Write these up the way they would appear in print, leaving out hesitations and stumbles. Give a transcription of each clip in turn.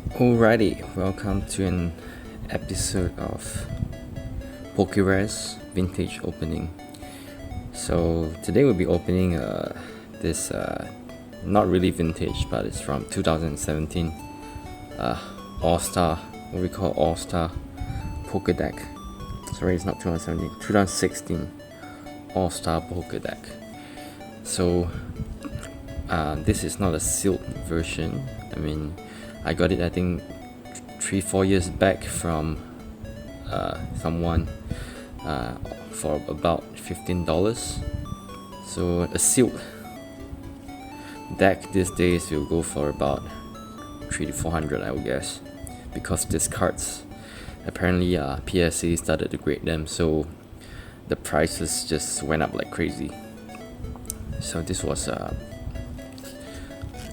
Alrighty, welcome to an episode of Pokerare's Vintage Opening. So today we'll be opening this not really vintage, but it's from 2017 All-Star, what we call All-Star Poker Deck. Sorry, it's not 2017, 2016 All-Star Poker Deck. So this is not a sealed version. I got it I think 3-4 years back from someone for about $15. So a sealed deck these days will go for about $300-400, I would guess, because these cards apparently PSA started to grade them, so the prices just went up like crazy. So this was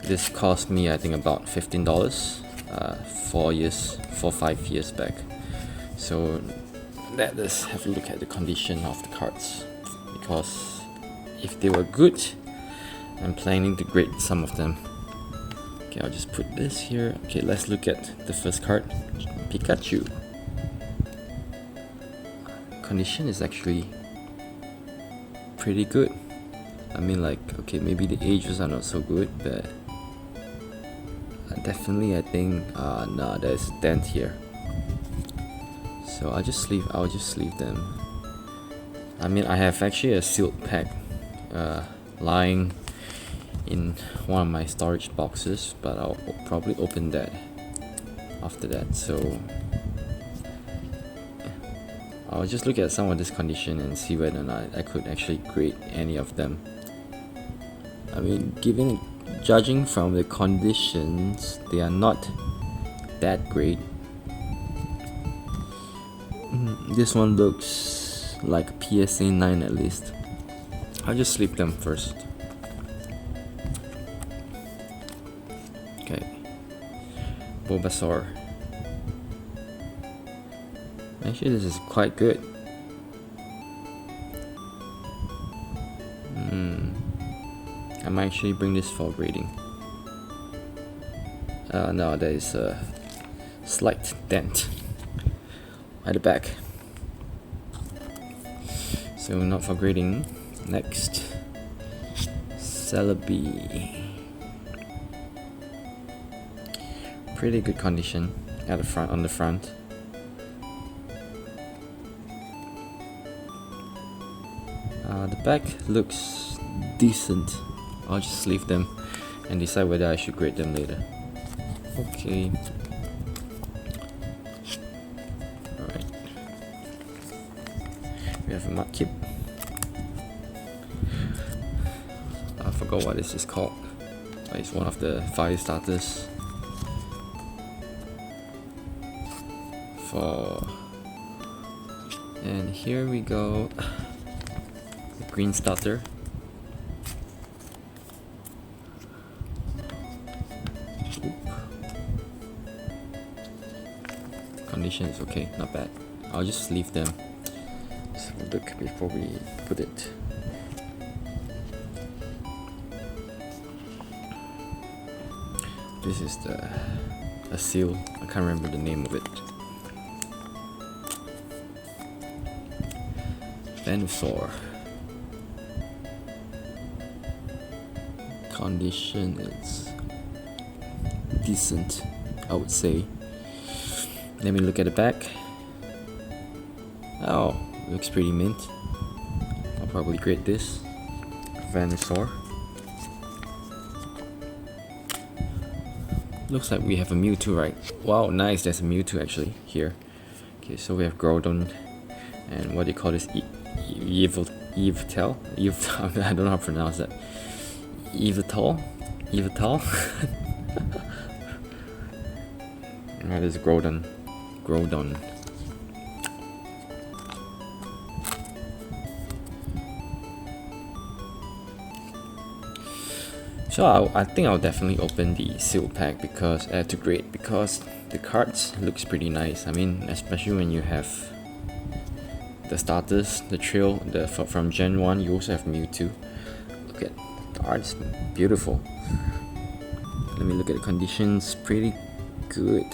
this cost me I think about $15 4-5 years back. So let us have a look at the condition of the cards, because if they were good, I'm planning to grade some of them. Okay, I'll just put this here. Okay, let's look at the first card, Pikachu. Condition is actually pretty good. Okay, maybe the ages are not so good, but definitely I think there's a dent here. So I'll just leave them. I have actually a sealed pack lying in one of my storage boxes, but I'll probably open that after that. So I'll just look at some of this condition and see whether or not I could actually grade any of them. Judging from the conditions, they are not that great. This one looks like PSA 9 at least. I'll just sleep them first. Okay, Bulbasaur. Actually, this is quite good. I might actually bring this for grading. No, there is a slight dent at the back, so not for grading. Next, Celebi. Pretty good condition at the front. On the front, the back looks decent. I'll just leave them and decide whether I should grade them later. Okay. Alright. We have a Mudkip. I forgot what this is called. It's one of the fire starters. And here we go. The green starter. Condition is okay, not bad. I'll just leave them. So look before we put it. This is a seal. I can't remember the name of it. Venusaur. Condition is decent, I would say. Let me look at the back. Oh, looks pretty mint. I'll probably grade this. Venusaur. Looks like we have a Mewtwo, right? Wow, nice. There's a Mewtwo actually here. Okay, so we have Groudon and what do you call this? Yveltal? I don't know how to pronounce that. Yveltal? That is Groudon. So I think I'll definitely open the seal pack because to grade, because the cards looks pretty nice. Especially when you have the starters, the trail, from Gen 1, you also have Mewtwo. Look at the art's beautiful. Let me look at the conditions. Pretty good.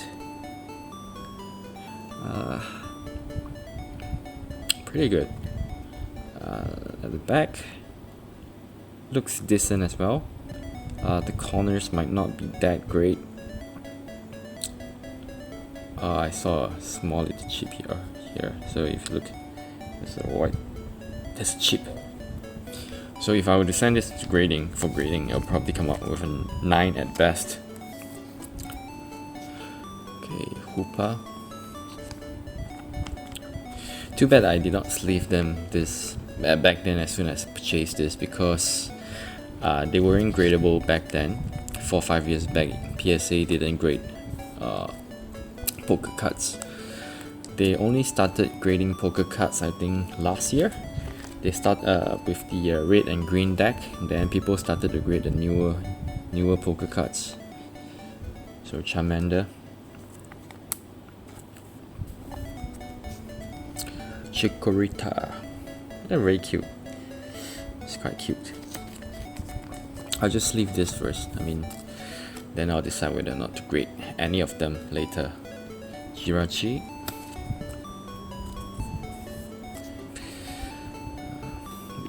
Pretty good. At the back, looks decent as well. The corners might not be that great. I saw a small little chip here. So if you look, there's a white, there's a chip. So if I were to send this to grading, it'll probably come up with a 9 at best. Okay, Hoopa. Too bad I did not sleeve them this back then as soon as I purchased this, because they weren't gradable back then. 4 or 5 years back, PSA didn't grade poker cards. They only started grading poker cards, I think, last year. They start with the red and green deck, then people started to grade the newer poker cards. So Charmander, Chikorita, they're very cute. It's quite cute. I'll just sleeve this first. Then I'll decide whether or not to grade any of them later. Jirachi,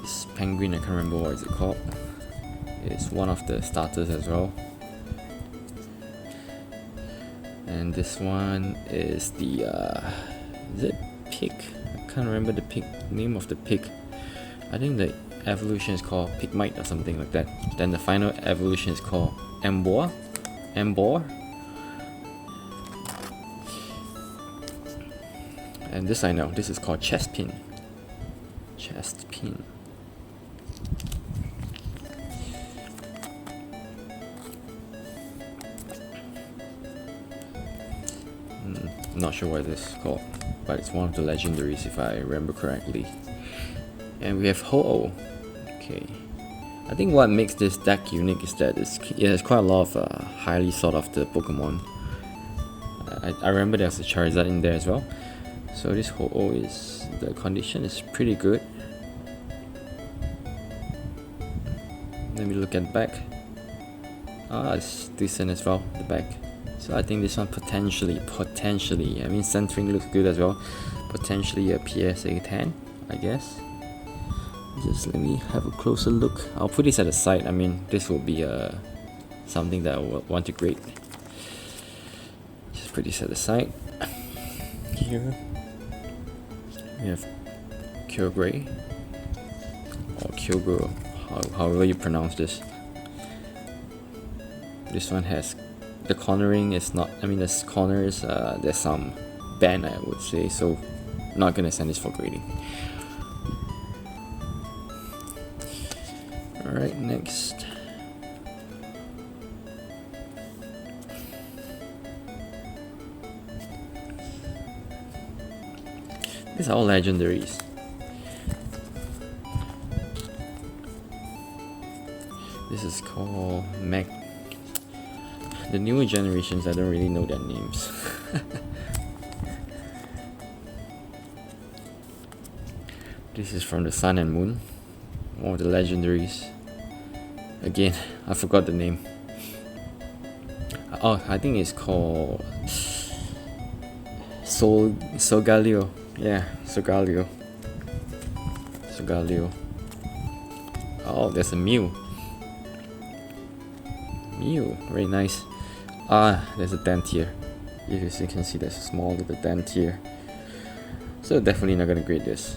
this penguin, I can't remember what is it called. It's one of the starters as well. And this one is the is it pig? I can't remember the pig name of the pig. I think the evolution is called Pigmite or something like that. Then the final evolution is called Embor. And this I know, this is called Chespin. Not sure what this is called, but it's one of the legendaries if I remember correctly. And we have Ho-Oh. Okay, I think what makes this deck unique is that it has quite a lot of highly sought after Pokemon. I remember there's a Charizard in there as well. So this Ho-Oh the condition is pretty good. Let me look at the back. It's decent as well, the back. So I think this one potentially, centering looks good as well. Potentially a PSA 10, I guess. Just let me have a closer look. I'll put this at the side. This will be something that I will want to grade. Just put this at the side. Here we have Kyogre or Kyogre, however you pronounce this. This one has the cornering is not. There's corners. There's some bend, I would say. So, not gonna send this for grading. All right, next. These are all legendaries. This is called the newer generations, I don't really know their names. This is from the Sun and Moon, one of the legendaries. Again, I forgot the name. I think it's called Solgaleo. Yeah, Solgaleo. Oh, there's a Mew. Very nice. There's a dent here. If you can see, there's a small little dent here. So definitely not gonna grade this.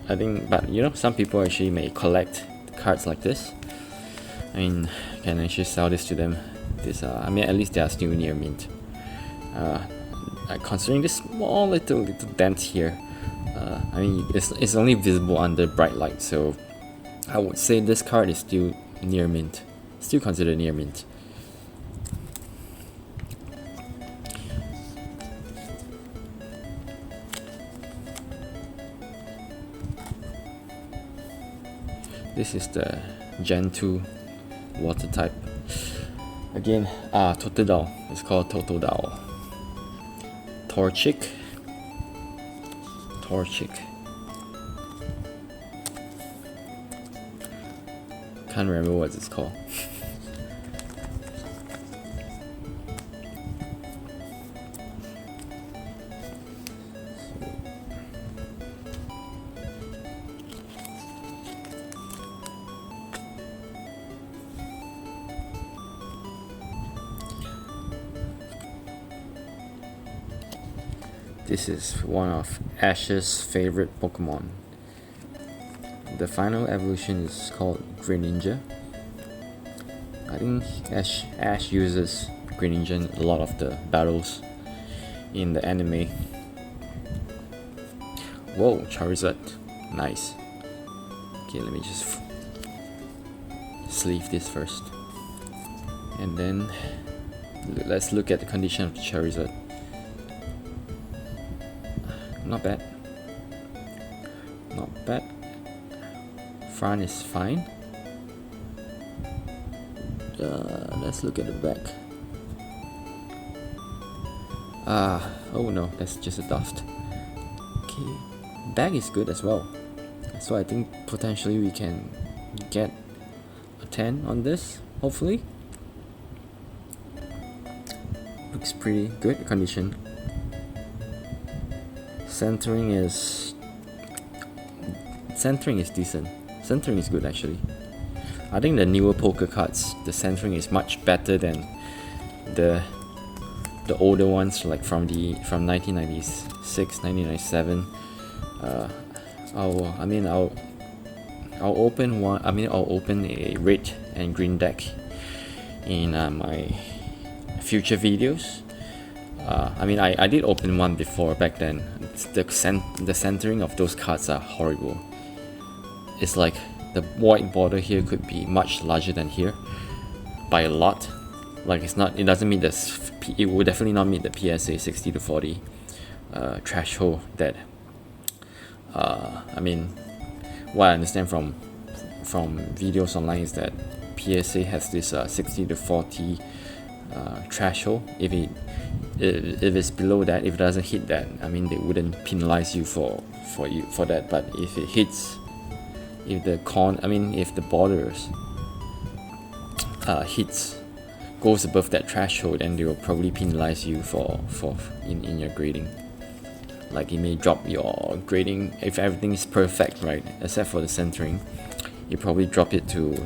I think, but some people actually may collect cards like this. Can actually sell this to them. At least they are still near mint. Considering this small little dent here, it's only visible under bright light, so I would say this card is still near mint. Still considered near mint. This is the Gen 2 water type. Again, Totodile. It's called Totodile. Torchic. Can't remember what it's called. This is one of Ash's favorite Pokemon. The final evolution is called Greninja. I think Ash uses Greninja in a lot of the battles in the anime. Whoa, Charizard. Nice. Okay, let me just sleeve this first. And then let's look at the condition of the Charizard. Not bad. Not bad. Front is fine. Let's look at the back. Oh no, that's just a dust. Okay, back is good as well. So I think potentially we can get a 10 on this, hopefully. Looks pretty good condition. Centering is decent. Centering is good actually. I think the newer poker cards, the centering is much better than the older ones, like from 1996, 1997. I'll open one. I'll open a red and green deck in my future videos. I did open one before back then. The centering of those cards are horrible. It's like the white border here could be much larger than here by a lot. Like it doesn't meet this. It would definitely not meet the PSA 60 to 40 threshold that. What I understand from videos online is that PSA has this 60 to 40 threshold. If it's below that, if it doesn't hit that, they wouldn't penalize you for that. But if it hits, if the borders goes above that threshold, then they will probably penalize you for in your grading. Like it may drop your grading if everything is perfect, right? Except for the centering, you probably drop it to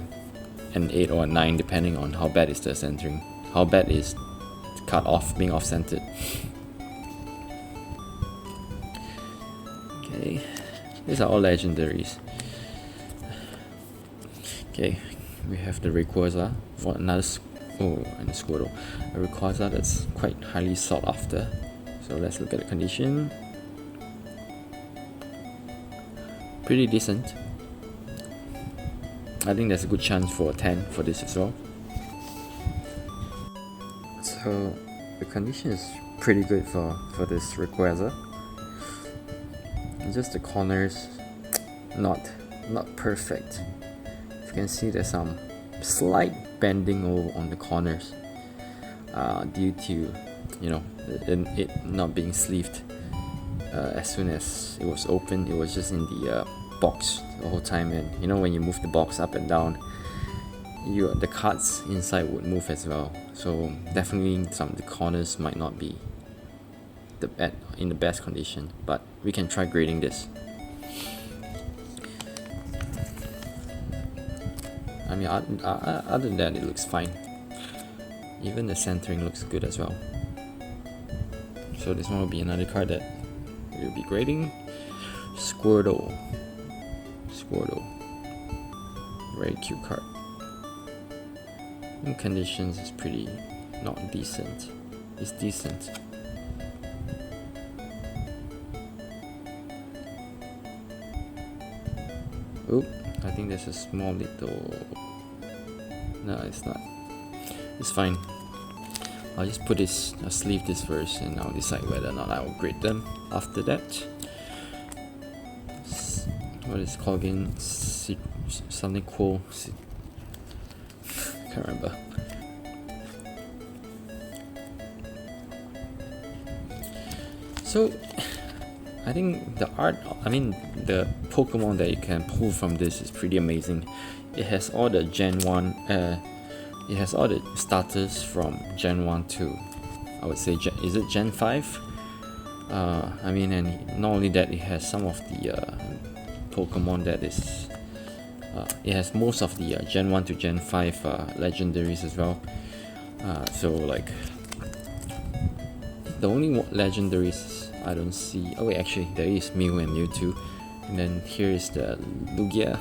an 8 or a 9 depending on how bad is the centering, how bad is cut off, being off-centered. Okay, these are all legendaries. Okay, we have the Rayquaza, and a Squirtle. A Rayquaza that's quite highly sought after. So let's look at the condition. Pretty decent. I think there's a good chance for a 10 for this as well. So the condition is pretty good for this Rayquaza. Just the corners, not perfect. You can see there's some slight bending on the corners due to it not being sleeved. As soon as it was open, it was just in the box the whole time, and when you move the box up and down, the cards inside would move as well. So definitely the corners might not be in the best condition, but we can try grading this. Other than that, it looks fine. Even the centering looks good as well. So this one will be another card that we'll be grading. Squirtle. Very cute card. In conditions is pretty not decent. It's decent. Oop, I think there's a small little. No, it's not. It's fine. I'll just I'll sleeve this first, and I'll decide whether or not I will grade them after that. What is it called again? Something cool. Can't remember. So, I think the Pokemon that you can pull from this is pretty amazing. It has all the Gen 1, it has all the starters from Gen 1 to, I would say, is it Gen 5? And not only that, it has some of the Pokemon that is, it has most of the Gen 1 to Gen 5 legendaries as well. So like, the only legendaries I don't see. Oh wait, actually there is Mew and Mewtwo, and then here is the Lugia.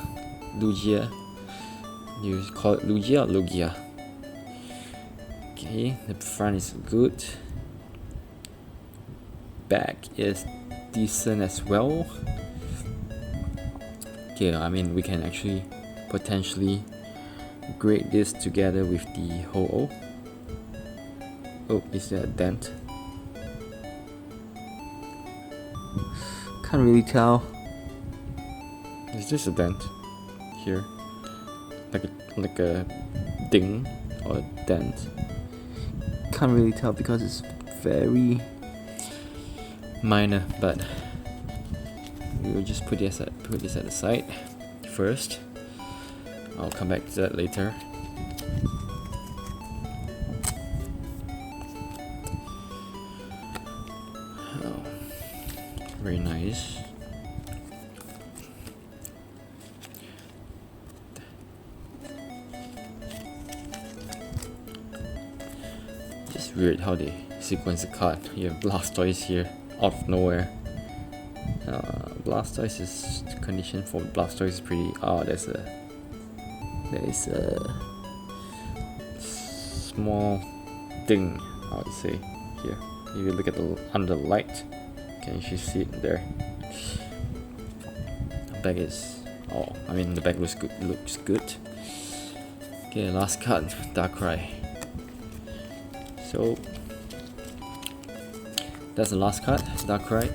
You call it Lugia or Lugia? Okay, the front is good. Back is decent as well. Okay, I mean we can actually potentially grade this together with the Ho-Oh. Oh, is there a dent? Can't really tell. Is this a dent here? Like a ding or a dent? Can't really tell because it's very minor, but we'll just put this at the side first. I'll come back to that later. Oh, very nice. Just weird how they sequence the card. You have Blastoise here out of nowhere. Blastoise is condition for Blastoise is pretty. There is a small thing, I would say, here. If you look at under the light, can you see it there? The back is the back looks good. Okay, last card, Darkrai. So that's the last card, Darkrai.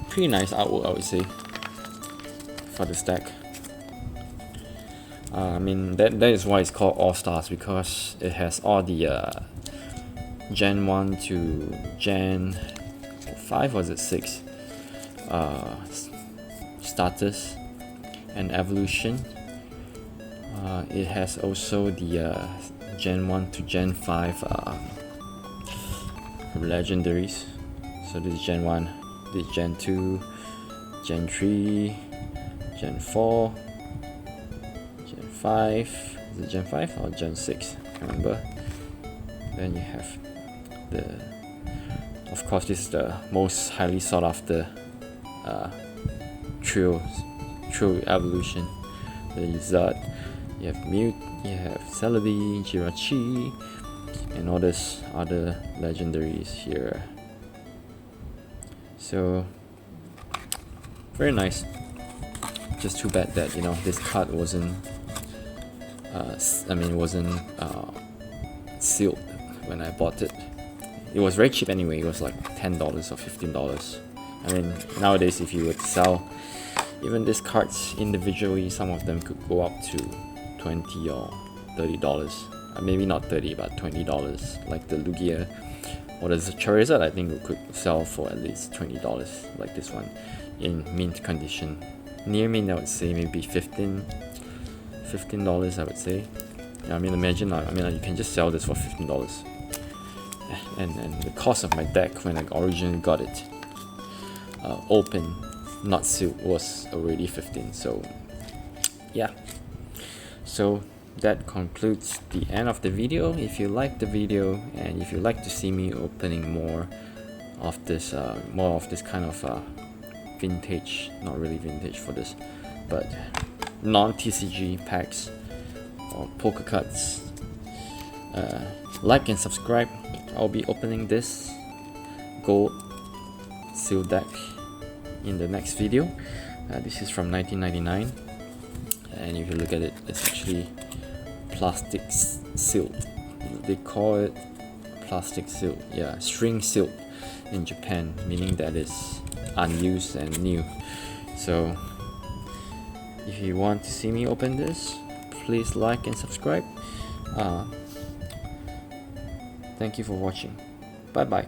Pretty nice artwork, I would say, for the stack. That is why it's called All Stars, because it has all the Gen 1 to Gen 5, or is it 6 starters and evolution. It has also the Gen 1 to Gen 5 legendaries. So this is Gen 1, this is Gen 2, Gen 3, Gen 4, Gen 5. Is it Gen 5 or Gen 6? I can't remember. Then you have of course, this is the most highly sought after trio evolution. The Lizard, you have Mute, you have Celebi, Jirachi, and all these other legendaries here. So very nice. Just too bad that this card wasn't sealed when I bought it. It was very cheap anyway. It was like $10 or $15. I mean, nowadays if you were to sell even these cards individually, some of them could go up to $20 or $30. Maybe not 30, but $20. Like the Lugia or the Charizard, I think we could sell for at least $20, like this one, in mint condition. Near mint, I would say maybe $15, I would say. Imagine, you can just sell this for $15. And the cost of my deck when I originally got it open, not sealed, was already 15. So yeah, so that concludes the end of the video. If you liked the video and if you like to see me opening more of this kind of vintage, not really vintage for this, but non-TCG packs or poker cards, like and subscribe. I'll be opening this gold seal deck in the next video. This is from 1999, and if you look at it, it's actually plastic sealed. They call it plastic sealed, yeah, string sealed in Japan, meaning that it's unused and new. So if you want to see me open this, please like and subscribe. Thank you for watching. Bye bye.